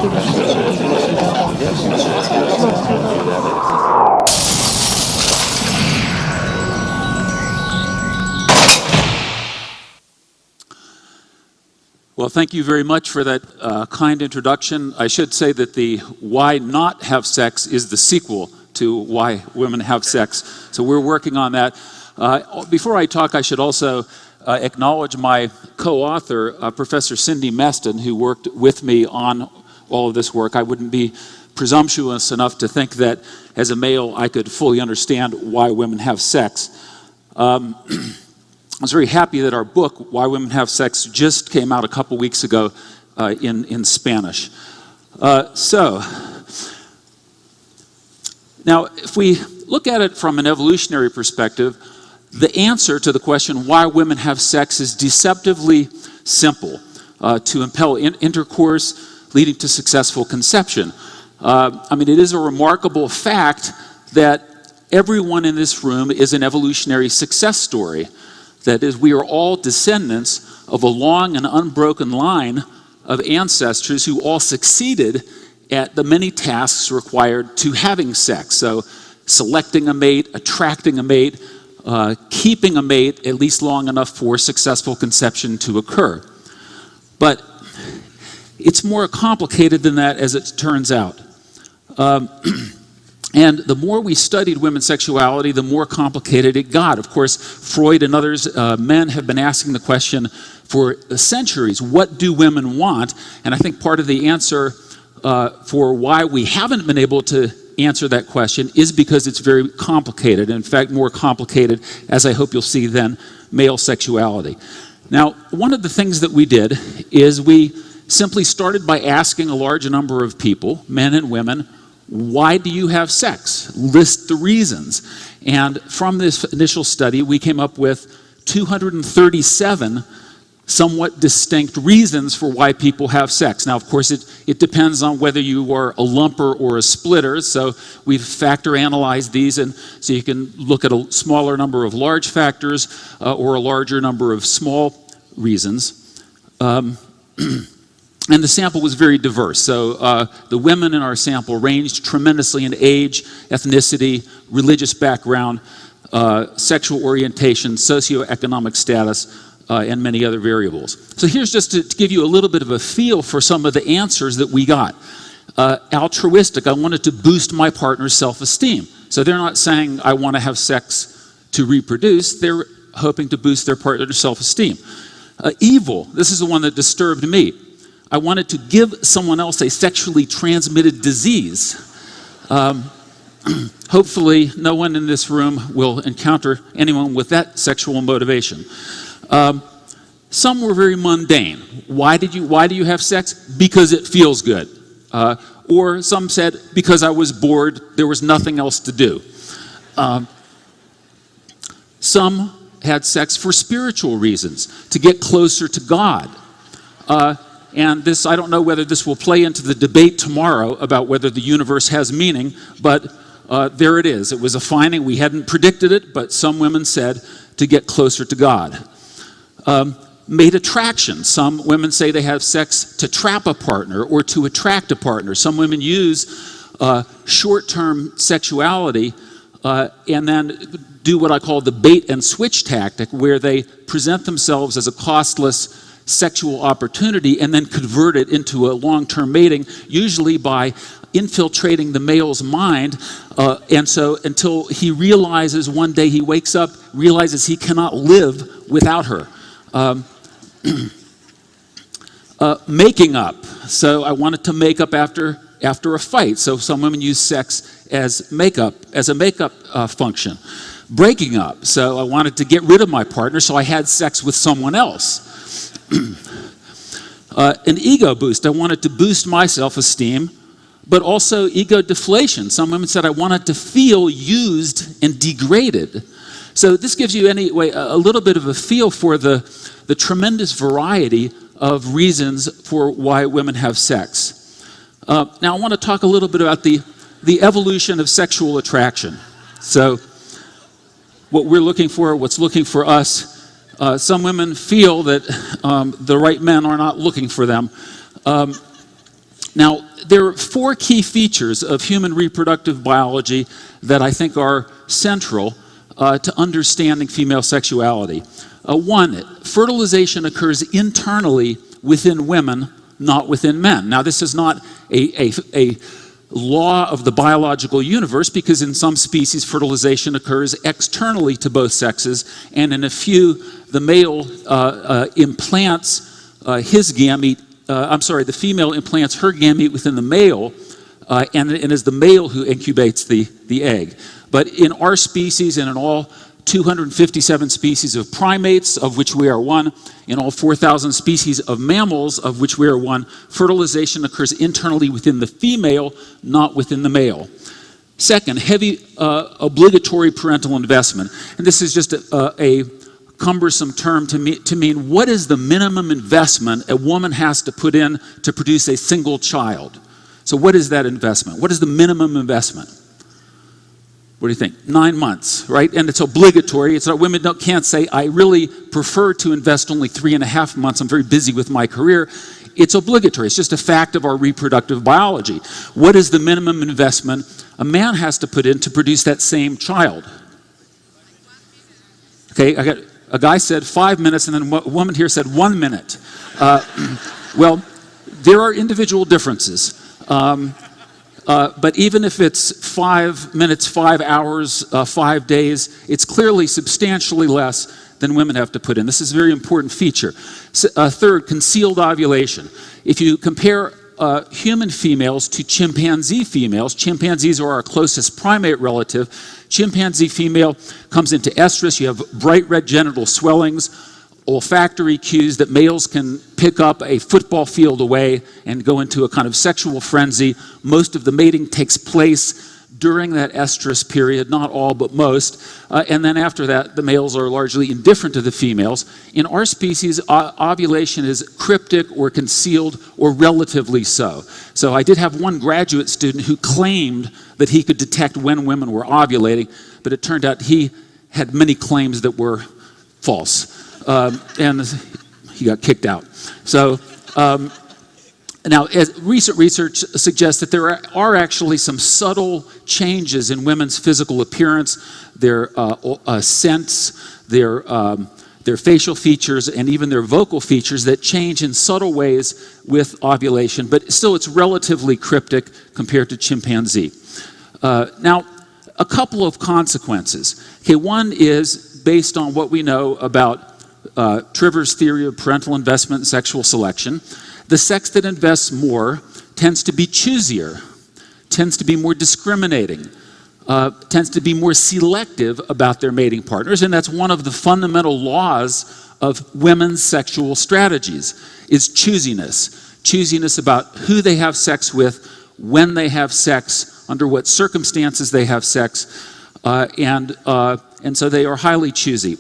Well, thank you very much for that kind introduction. I should say that the Why Not Have Sex is the sequel to Why Women Have Sex. So we're working on that. Before I talk, I should also acknowledge my co-author, Professor Cindy Meston, who worked with me on all of this work. I wouldn't be presumptuous enough to think that as a male I could fully understand why women have sex. I was very happy that our book, Why Women Have Sex, just came out a couple weeks ago in Spanish. So, now if we look at it from an evolutionary perspective, the answer to the question why women have sex is deceptively simple, to impel intercourse leading to successful conception. I mean, it is a remarkable fact that everyone in this room is an evolutionary success story. That is, we are all descendants of a long and unbroken line of ancestors who all succeeded at the many tasks required to having sex. So, selecting a mate, attracting a mate, keeping a mate at least long enough for successful conception to occur. But it's more complicated than that, as it turns out. And the more we studied women's sexuality, the more complicated it got. Of course, Freud and others, men have been asking the question for centuries, what do women want? And I think part of the answer for why we haven't been able to answer that question is because it's very complicated. In fact, more complicated, as I hope you'll see, than male sexuality. Now, one of the things that we did is we simply started by asking a large number of people, men and women, why do you have sex? List the reasons. And from this initial study, we came up with 237 somewhat distinct reasons for why people have sex. Now, of course, it depends on whether you are a lumper or a splitter, so we've factor analyzed these, and so you can look at a smaller number of large factors or a larger number of small reasons. And the sample was very diverse. So the women in our sample ranged tremendously in age, ethnicity, religious background, sexual orientation, socioeconomic status, and many other variables. So here's just to give you a little bit of a feel for some of the answers that we got. Altruistic, I wanted to boost my partner's self-esteem. So they're not saying, I want to have sex to reproduce. They're hoping to boost their partner's self-esteem. Evil, this is the one that disturbed me. I wanted to give someone else a sexually transmitted disease. Hopefully, no one in this room will encounter anyone with that sexual motivation. Some were very mundane. Why do you have sex? Because it feels good. Or some said, because I was bored, there was nothing else to do. Some had sex for spiritual reasons, to get closer to God. And this, I don't know whether this will play into the debate tomorrow about whether the universe has meaning, but there it is. It was a finding. We hadn't predicted it, but some women said to get closer to God. Mate attraction. Some women say they have sex to trap a partner or to attract a partner. Some women use short-term sexuality and then do what I call the bait and switch tactic, where they present themselves as a costless sexual opportunity and then convert it into a long-term mating, usually by infiltrating the male's mind, and so until he realizes one day, he wakes up, realizes he cannot live without her. Making up. So I wanted to make up after a fight. So some women use sex as makeup, as a makeup function. Breaking up. So I wanted to get rid of my partner, so I had sex with someone else. An ego boost. I wanted to boost my self-esteem, but also ego deflation. Some women said I wanted to feel used and degraded. So this gives you anyway a little bit of a feel for the tremendous variety of reasons for why women have sex. Now I want to talk a little bit about the evolution of sexual attraction. So what we're looking for, what's looking for us. Some women feel that the right men are not looking for them. Now, there are four key features of human reproductive biology that I think are central to understanding female sexuality. One, fertilization occurs internally within women, not within men. Now, this is not a law of the biological universe, because in some species fertilization occurs externally to both sexes, and in a few the male implants his gamete, the female implants her gamete within the male, and it is the male who incubates the egg. But in our species and in all 257 species of primates, of which we are one, in all 4,000 species of mammals, of which we are one, fertilization occurs internally within the female, not within the male. Second, heavy obligatory parental investment. And this is just a cumbersome term to mean what is the minimum investment a woman has to put in to produce a single child. So what is that investment? What is the minimum investment? What do you think? 9 months, right? And it's obligatory. It's not, women can't say, I really prefer to invest only 3.5 months. I'm very busy with my career. It's obligatory. It's just a fact of our reproductive biology. What is the minimum investment a man has to put in to produce that same child? Okay, a guy said 5 minutes, and then a woman here said 1 minute. Well, there are individual differences. But even if it's 5 minutes, 5 hours, 5 days, it's clearly substantially less than women have to put in. This is a very important feature. Third, concealed ovulation. If you compare human females to chimpanzee females, chimpanzees are our closest primate relative. Chimpanzee female comes into estrus. You have bright red genital swellings, olfactory cues that males can pick up a football field away and go into a kind of sexual frenzy. Most of the mating takes place during that estrus period, not all, but most. And then after that, the males are largely indifferent to the females. In our species, ovulation is cryptic or concealed or relatively so. So I did have one graduate student who claimed that he could detect when women were ovulating, but it turned out he had many claims that were false. And he got kicked out. So now, as recent research suggests that there are actually some subtle changes in women's physical appearance, their scents, their facial features, and even their vocal features that change in subtle ways with ovulation, but still it's relatively cryptic compared to chimpanzee. Now, a couple of consequences. Okay, one is based on what we know about Trivers' theory of parental investment and sexual selection. The sex that invests more tends to be choosier, tends to be more discriminating, tends to be more selective about their mating partners, and that's one of the fundamental laws of women's sexual strategies, is choosiness. Choosiness about who they have sex with, when they have sex, under what circumstances they have sex, and so they are highly choosy.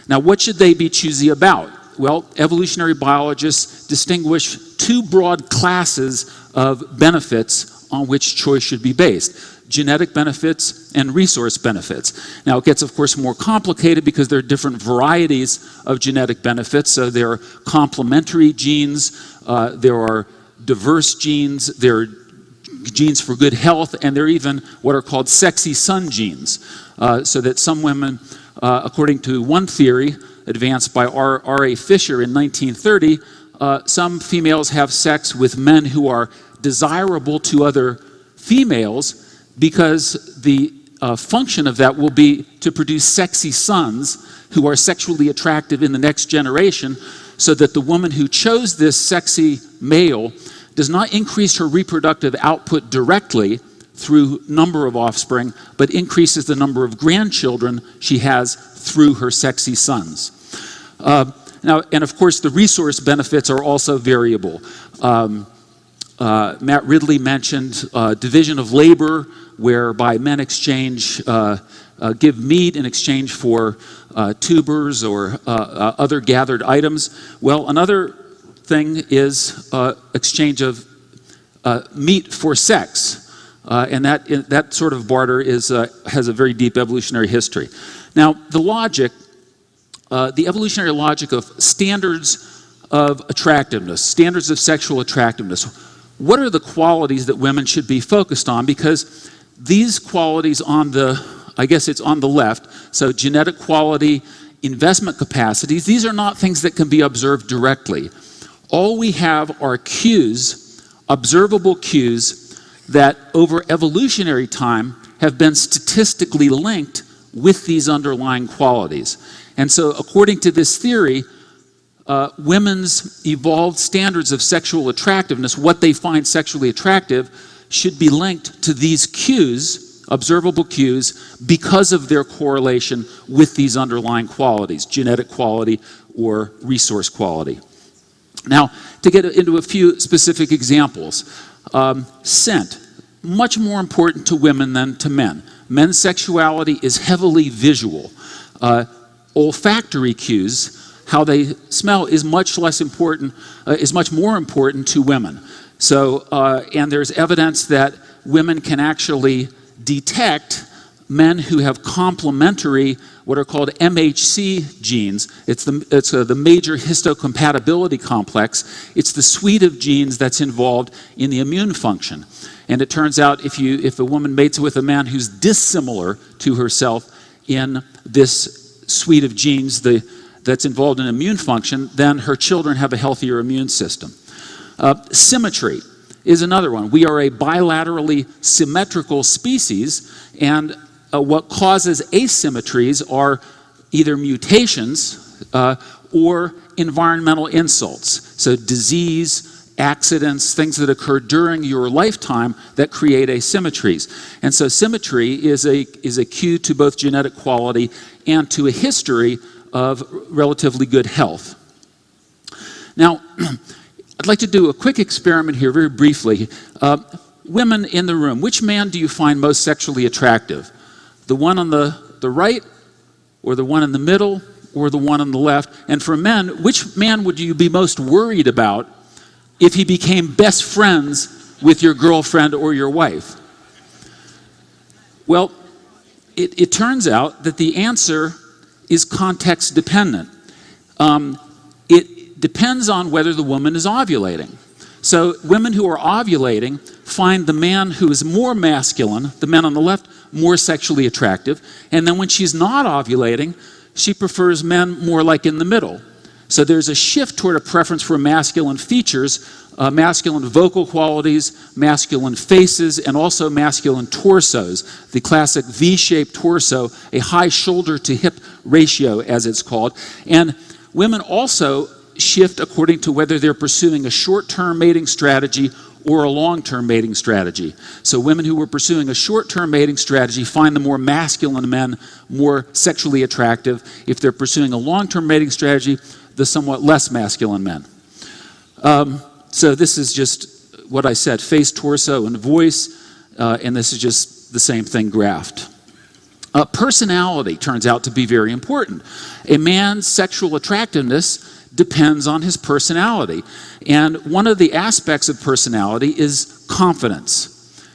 Now, what should they be choosy about? Well, evolutionary biologists distinguish two broad classes of benefits on which choice should be based: genetic benefits and resource benefits. Now, it gets, of course, more complicated because there are different varieties of genetic benefits. So there are complementary genes, there are diverse genes, there are genes for good health, and there are even what are called sexy son genes, so that some women, according to one theory advanced by R.A. Fisher in 1930, some females have sex with men who are desirable to other females because the function of that will be to produce sexy sons who are sexually attractive in the next generation, so that the woman who chose this sexy male does not increase her reproductive output directly through number of offspring, but increases the number of grandchildren she has through her sexy sons. Now, and of course, the resource benefits are also variable. Matt Ridley mentioned division of labor, whereby men give meat in exchange for tubers or other gathered items. Well, another thing is exchange of meat for sex. And that sort of barter has a very deep evolutionary history. Now, the evolutionary logic of standards of attractiveness, standards of sexual attractiveness. what are the qualities that women should be focused on? Because these qualities on the, I guess it's on the left, so genetic quality, investment capacities, these are not things that can be observed directly. All we have are cues, observable cues, that over evolutionary time have been statistically linked with these underlying qualities. And so according to this theory, women's evolved standards of sexual attractiveness, what they find sexually attractive, should be linked to these cues, observable cues, because of their correlation with these underlying qualities, genetic quality or resource quality. Now, to get into a few specific examples, scent, much more important to women than to men. Men's sexuality is heavily visual. Olfactory cues, how they smell, is much less important, is much more important to women. So, and there's evidence that women can actually detect men who have complementary, what are called MHC genes. It's the major histocompatibility complex. It's the suite of genes that's involved in the immune function. And it turns out if a woman mates with a man who's dissimilar to herself in this suite of genes that's involved in immune function, then her children have a healthier immune system. Symmetry is another one. We are a bilaterally symmetrical species, and what causes asymmetries are either mutations or environmental insults. So disease, accidents, things that occur during your lifetime that create asymmetries. And so symmetry is a cue to both genetic quality and to a history of relatively good health. Now, I'd like to do a quick experiment here very briefly. Women in the room, which man do you find most sexually attractive? The one on the right, or the one in the middle, or the one on the left? And for men, which man would you be most worried about if he became best friends with your girlfriend or your wife? Well, it turns out that the answer is context dependent. It depends on whether the woman is ovulating. So women who are ovulating find the man who is more masculine, the man on the left, more sexually attractive. And then when she's not ovulating, she prefers men more like in the middle. So there's a shift toward a preference for masculine features, masculine vocal qualities, masculine faces, and also masculine torsos. The classic V-shaped torso, a high shoulder to hip ratio as it's called. And women also shift according to whether they're pursuing a short-term mating strategy or a long-term mating strategy. So women who were pursuing a short-term mating strategy find the more masculine men more sexually attractive. If they're pursuing a long-term mating strategy, the somewhat less masculine men. So this is just what I said, face, torso, and voice, and this is just the same thing graphed. Personality turns out to be very important. A man's sexual attractiveness depends on his personality. And one of the aspects of personality is confidence.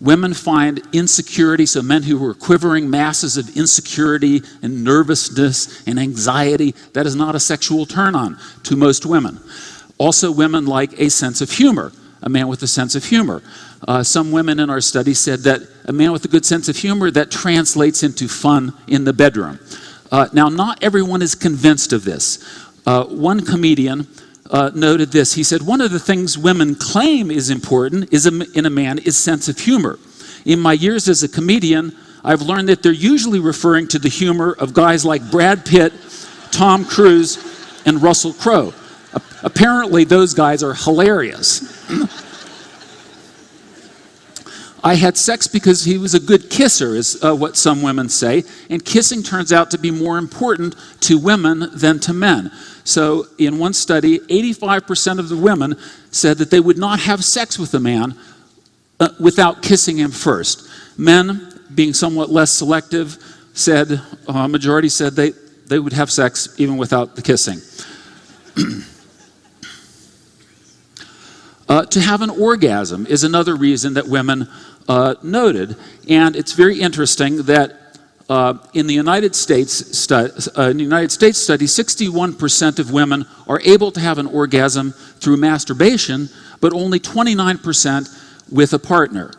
Women find insecurity, so men who are quivering masses of insecurity and nervousness and anxiety, that is not a sexual turn-on to most women. Also, women like a sense of humor, a man with a sense of humor. Some women in our study said that a man with a good sense of humor, that translates into fun in the bedroom. Now, not everyone is convinced of this. One comedian noted this. He said, one of the things women claim is important in a man is sense of humor. In my years as a comedian, I've learned that they're usually referring to the humor of guys like Brad Pitt, Tom Cruise, and Russell Crowe. Apparently, those guys are hilarious. I had sex because he was a good kisser, is what some women say, and kissing turns out to be more important to women than to men. So in one study, 85% of the women said that they would not have sex with a man without kissing him first. Men, being somewhat less selective, said, majority said they would have sex even without the kissing. To have an orgasm is another reason that women noted, and it's very interesting that in the United States study, 61% of women are able to have an orgasm through masturbation, but only 29% with a partner.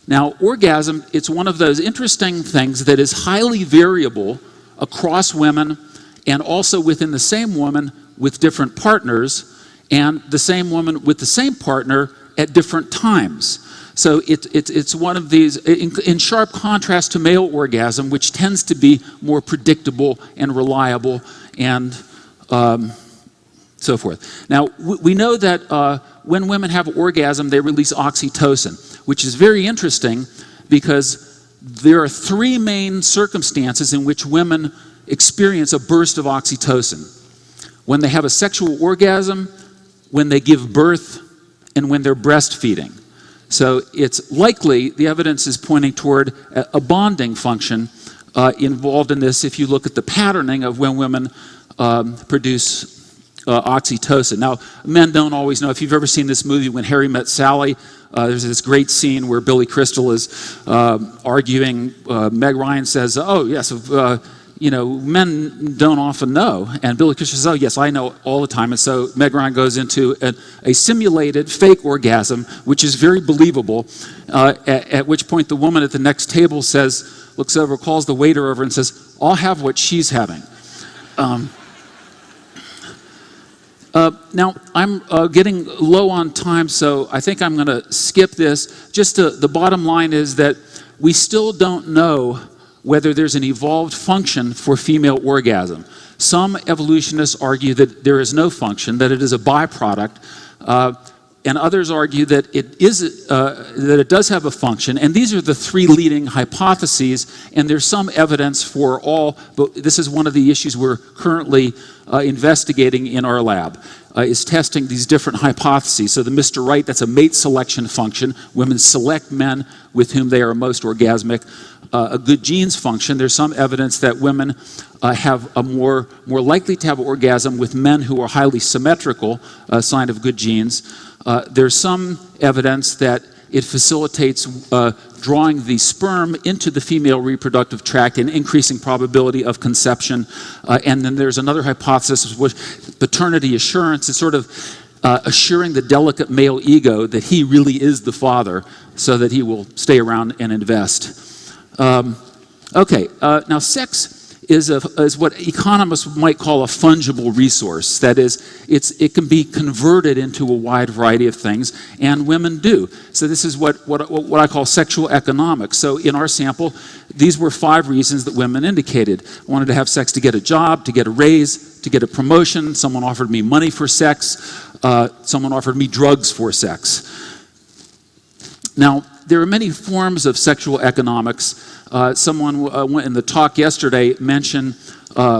Now, orgasm, it's one of those interesting things that is highly variable across women and also within the same woman with different partners, and the same woman with the same partner at different times. So it's one of these, in sharp contrast to male orgasm, which tends to be more predictable and reliable and so forth. Now, we know that when women have orgasm, they release oxytocin, which is very interesting because there are three main circumstances in which women experience a burst of oxytocin: when they have a sexual orgasm, when they give birth, and when they're breastfeeding. So it's likely, the evidence is pointing toward a bonding function involved in this if you look at the patterning of when women produce oxytocin. Now, men don't always know. If you've ever seen this movie, When Harry Met Sally, there's this great scene where Billy Crystal is arguing. Meg Ryan says, "Oh, yes, men don't often know." And Billy Crystal says, "Oh, yes, I know all the time." And so Meg Ryan goes into a simulated fake orgasm, which is very believable, at which point the woman at the next table looks over, calls the waiter over and says, "I'll have what she's having." Now, I'm getting low on time, so I think I'm going to skip this. Just the bottom line is that we still don't know whether there's an evolved function for female orgasm. Some evolutionists argue that there is no function, that it is a byproduct, and others argue that it does have a function. And these are the three leading hypotheses, and there's some evidence for all, but this is one of the issues we're currently investigating in our lab, is testing these different hypotheses. So the Mr. Right, that's a mate selection function. Women select men with whom they are most orgasmic. A good genes function. There's some evidence that women have a more likely to have an orgasm with men who are highly symmetrical, a sign of good genes. There's some evidence that it facilitates drawing the sperm into the female reproductive tract and increasing probability of conception. And then there's another hypothesis, which paternity assurance is sort of assuring the delicate male ego that he really is the father so that he will stay around and invest. Now sex is what economists might call a fungible resource. That is, it can be converted into a wide variety of things, and women do. So this is what I call sexual economics. So in our sample, these were 5 reasons that women indicated. Wanted to have sex to get a job, to get a raise, to get a promotion. Someone offered me money for sex. Someone offered me drugs for sex. Now, there are many forms of sexual economics. Someone in the talk yesterday mentioned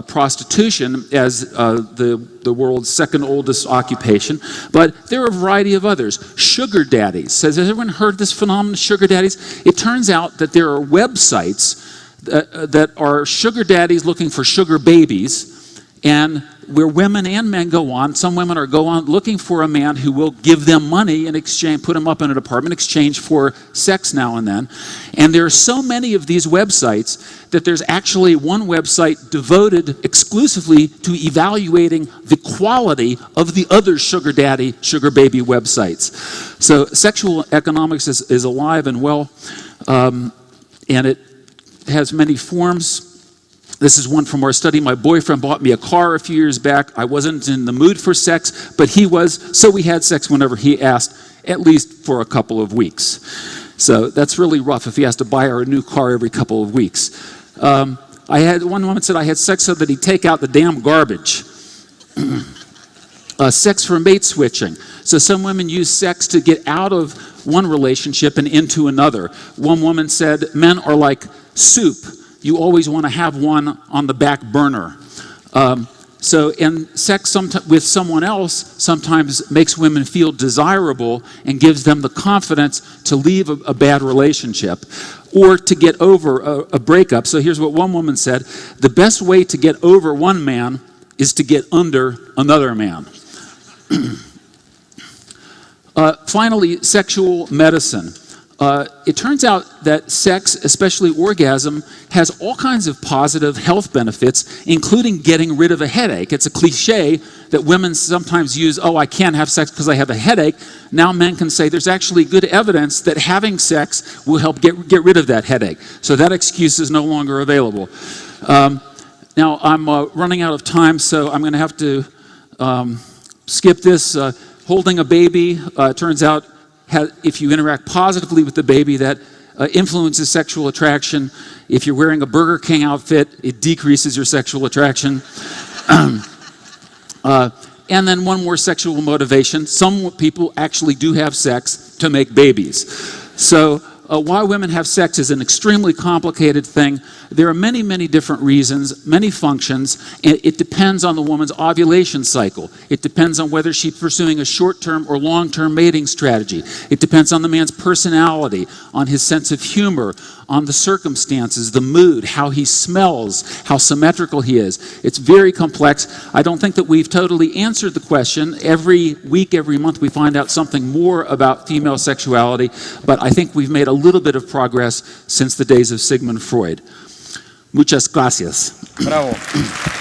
prostitution as the world's second oldest occupation, but there are a variety of others. Sugar daddies. Has everyone heard this phenomenon, sugar daddies? It turns out that there are websites that are sugar daddies looking for sugar babies, and where women and men go on. Some women go on looking for a man who will give them money in exchange, put them up in an apartment in exchange for sex now and then. And there are so many of these websites that there's actually one website devoted exclusively to evaluating the quality of the other sugar daddy, sugar baby websites. So sexual economics is alive and well, and it has many forms. This is one from our study. My boyfriend bought me a car a few years back. I wasn't in the mood for sex, but he was, so we had sex whenever he asked, at least for a couple of weeks. So that's really rough if he has to buy her a new car every couple of weeks. One woman said I had sex so that he'd take out the damn garbage. Sex for mate switching. So some women use sex to get out of one relationship and into another. One woman said, men are like soup. You always want to have one on the back burner. And sex with someone else sometimes makes women feel desirable and gives them the confidence to leave a bad relationship or to get over a breakup. So here's what one woman said: the best way to get over one man is to get under another man. Finally, sexual medicine. it turns out that sex, especially orgasm, has all kinds of positive health benefits, including getting rid of a headache. It's a cliche that women sometimes use, oh, I can't have sex because I have a headache. Now men can say there's actually good evidence that having sex will help get rid of that headache. So that excuse is no longer available. Now, I'm running out of time, so I'm going to have to skip this. Holding a baby, turns out, if you interact positively with the baby, that influences sexual attraction. If you're wearing a Burger King outfit, it decreases your sexual attraction. And then one more sexual motivation. Some people actually do have sex to make babies. So why women have sex is an extremely complicated thing. There are many, many different reasons, many functions. It depends on the woman's ovulation cycle. It depends on whether she's pursuing a short-term or long-term mating strategy. It depends on the man's personality, on his sense of humor, on the circumstances, the mood, how he smells, how symmetrical he is. It's very complex. I don't think that we've totally answered the question. Every week, every month, we find out something more about female sexuality, but I think we've made a little bit of progress since the days of Sigmund Freud. Muchas gracias. Bravo.